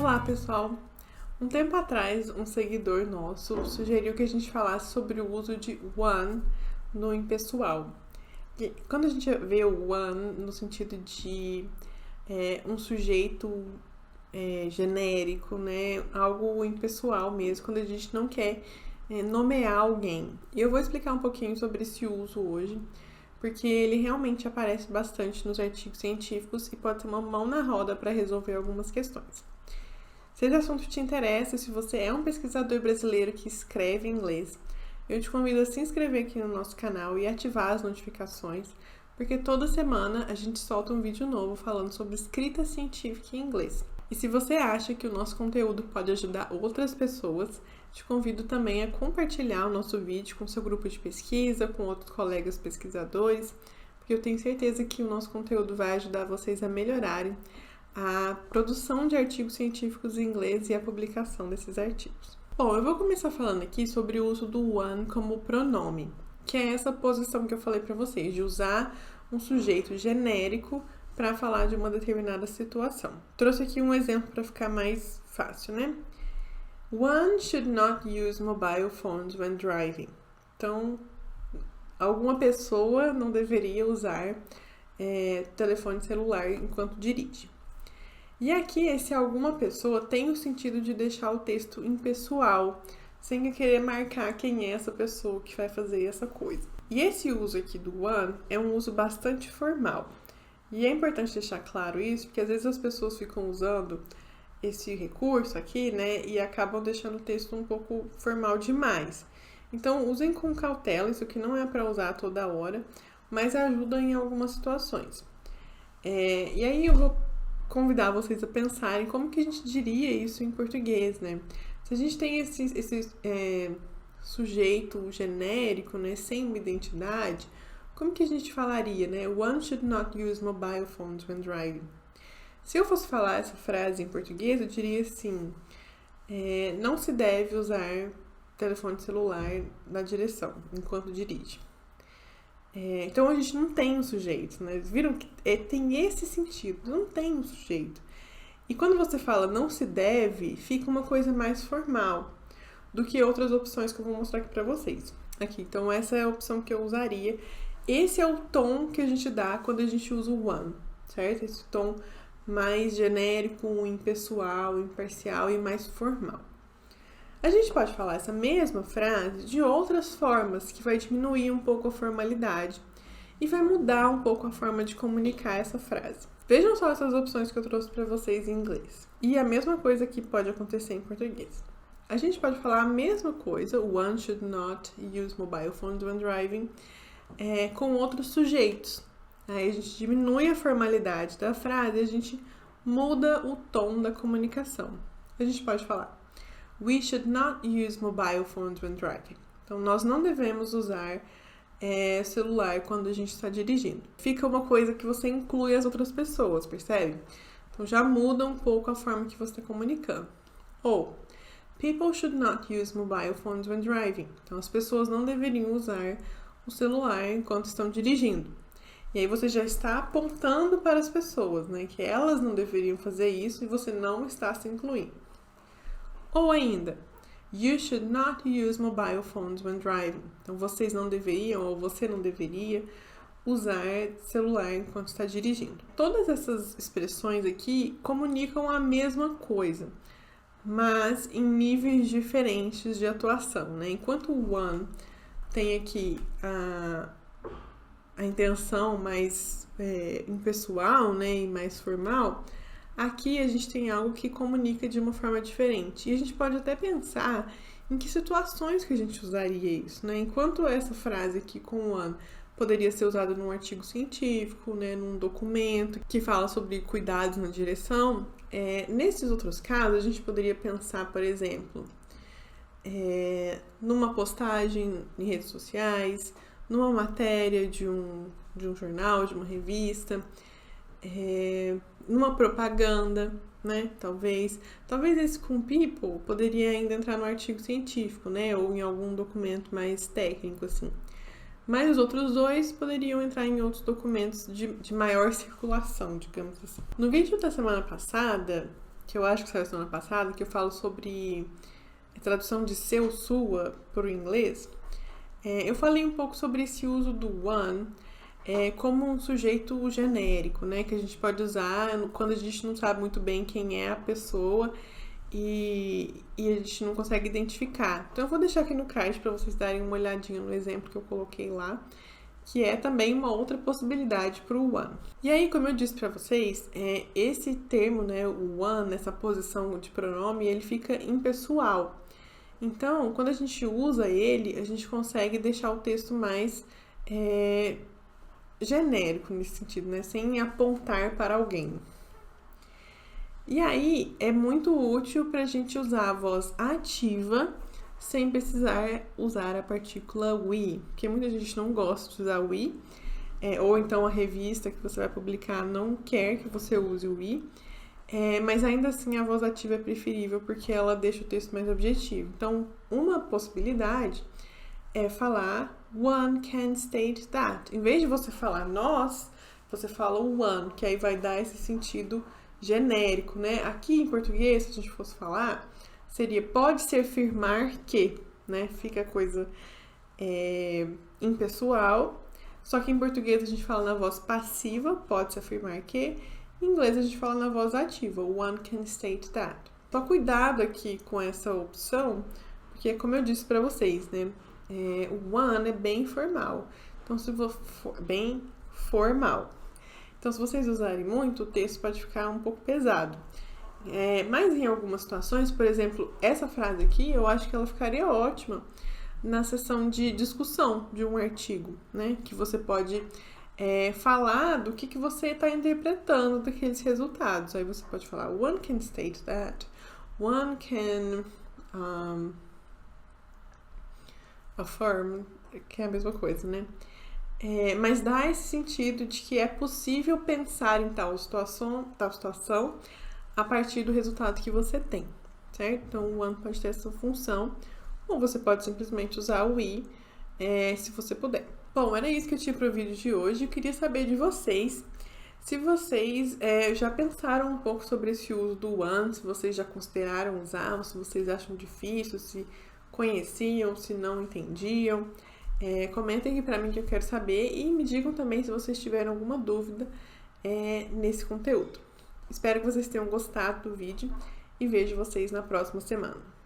Olá, pessoal! Um tempo atrás, um seguidor nosso sugeriu que a gente falasse sobre o uso de one no impessoal. E quando a gente vê o one no sentido de um sujeito genérico, né? Algo impessoal mesmo, quando a gente não quer nomear alguém. E eu vou explicar um pouquinho sobre esse uso hoje, porque ele realmente aparece bastante nos artigos científicos e pode ser uma mão na roda para resolver algumas questões. Se esse assunto te interessa, se você é um pesquisador brasileiro que escreve em inglês, eu te convido a se inscrever aqui no nosso canal e ativar as notificações, porque toda semana a gente solta um vídeo novo falando sobre escrita científica em inglês. E se você acha que o nosso conteúdo pode ajudar outras pessoas, te convido também a compartilhar o nosso vídeo com seu grupo de pesquisa, com outros colegas pesquisadores, porque eu tenho certeza que o nosso conteúdo vai ajudar vocês a melhorarem a produção de artigos científicos em inglês e a publicação desses artigos. Bom, eu vou começar falando aqui sobre o uso do one como pronome, que é essa posição que eu falei para vocês, de usar um sujeito genérico para falar de uma determinada situação. Trouxe aqui um exemplo para ficar mais fácil, né? One should not use mobile phones when driving. Então, alguma pessoa não deveria usar telefone celular enquanto dirige. E aqui, esse alguma pessoa tem o sentido de deixar o texto impessoal, sem querer marcar quem é essa pessoa que vai fazer essa coisa. E esse uso aqui do one é um uso bastante formal. E é importante deixar claro isso, porque às vezes as pessoas ficam usando esse recurso aqui, né, e acabam deixando o texto um pouco formal demais. Então, usem com cautela, isso aqui não é para usar toda hora, mas ajuda em algumas situações. E aí eu vou convidar vocês a pensarem como que a gente diria isso em português, né? Se a gente tem esse sujeito genérico, né, sem uma identidade, como que a gente falaria, né? One should not use mobile phones when driving. Se eu fosse falar essa frase em português, eu diria assim, não se deve usar telefone celular na direção, enquanto dirige. Então a gente não tem um sujeito, né? Viram que tem esse sentido, não tem um sujeito. E quando você fala não se deve, fica uma coisa mais formal do que outras opções que eu vou mostrar aqui pra vocês. Aqui, então essa é a opção que eu usaria. Esse é o tom que a gente dá quando a gente usa o one, certo? Esse tom mais genérico, impessoal, imparcial e mais formal. A gente pode falar essa mesma frase de outras formas, que vai diminuir um pouco a formalidade e vai mudar um pouco a forma de comunicar essa frase. Vejam só essas opções que eu trouxe para vocês em inglês. E a mesma coisa que pode acontecer em português. A gente pode falar a mesma coisa, one should not use mobile phones when driving, com outros sujeitos. Aí a gente diminui a formalidade da frase e a gente muda o tom da comunicação. A gente pode falar we should not use mobile phones when driving. Então, nós não devemos usar celular quando a gente está dirigindo. Fica uma coisa que você inclui as outras pessoas, percebe? Então, já muda um pouco a forma que você está comunicando. Ou, people should not use mobile phones when driving. Então, as pessoas não deveriam usar o celular enquanto estão dirigindo. E aí você já está apontando para as pessoas, né? Que elas não deveriam fazer isso e você não está se incluindo. Ou ainda, you should not use mobile phones when driving. Então, vocês não deveriam ou você não deveria usar celular enquanto está dirigindo. Todas essas expressões aqui comunicam a mesma coisa, mas em níveis diferentes de atuação, né? Enquanto o one tem aqui a intenção mais impessoal, né, e mais formal, aqui a gente tem algo que comunica de uma forma diferente. E a gente pode até pensar em que situações que a gente usaria isso, né? Enquanto essa frase aqui com one poderia ser usada num artigo científico, né, num documento que fala sobre cuidados na direção, nesses outros casos a gente poderia pensar, por exemplo, numa postagem em redes sociais, numa matéria de um jornal, de uma revista, numa propaganda, né? Talvez esse com people poderia ainda entrar no artigo científico, né? Ou em algum documento mais técnico, assim. Mas os outros dois poderiam entrar em outros documentos de maior circulação, digamos assim. No vídeo da semana passada, que eu acho que saiu semana passada, que eu falo sobre a tradução de seu, sua para o inglês. Eu falei um pouco sobre esse uso do one como um sujeito genérico, né? Que a gente pode usar quando a gente não sabe muito bem quem é a pessoa e a gente não consegue identificar. Então eu vou deixar aqui no card para vocês darem uma olhadinha no exemplo que eu coloquei lá, que é também uma outra possibilidade para o one. E aí, como eu disse para vocês, esse termo, né, o one, essa posição de pronome, ele fica impessoal. Então, quando a gente usa ele, a gente consegue deixar o texto mais genérico nesse sentido, né, sem apontar para alguém. E aí, é muito útil para a gente usar a voz ativa sem precisar usar a partícula we, porque muita gente não gosta de usar we, ou então a revista que você vai publicar não quer que você use o we, mas ainda assim a voz ativa é preferível porque ela deixa o texto mais objetivo. Então, uma possibilidade é falar one can state that. Em vez de você falar nós, você fala o one, que aí vai dar esse sentido genérico, né? Aqui em português, se a gente fosse falar, seria pode-se afirmar que, né? Fica a coisa impessoal. Só que em português a gente fala na voz passiva, pode-se afirmar que. Em inglês a gente fala na voz ativa, one can state that. Só cuidado aqui com essa opção, porque como eu disse para vocês, né? O one é bem formal. Então, se for bem formal. Então, se vocês usarem muito, o texto pode ficar um pouco pesado. Mas em algumas situações, por exemplo, essa frase aqui, eu acho que ela ficaria ótima na sessão de discussão de um artigo, né? Que você pode falar do que você está interpretando daqueles resultados. Aí você pode falar, one can state that, one can affirm, que é a mesma coisa, né? Mas dá esse sentido de que é possível pensar em tal situação a partir do resultado que você tem, certo? Então, o one pode ter essa função, ou você pode simplesmente usar o we, se você puder. Bom, era isso que eu tinha para o vídeo de hoje. Eu queria saber de vocês, se vocês já pensaram um pouco sobre esse uso do one, se vocês já consideraram usar, se vocês acham difícil, se conheciam, se não entendiam. Comentem aqui pra mim que eu quero saber e me digam também se vocês tiveram alguma dúvida nesse conteúdo. Espero que vocês tenham gostado do vídeo e vejo vocês na próxima semana.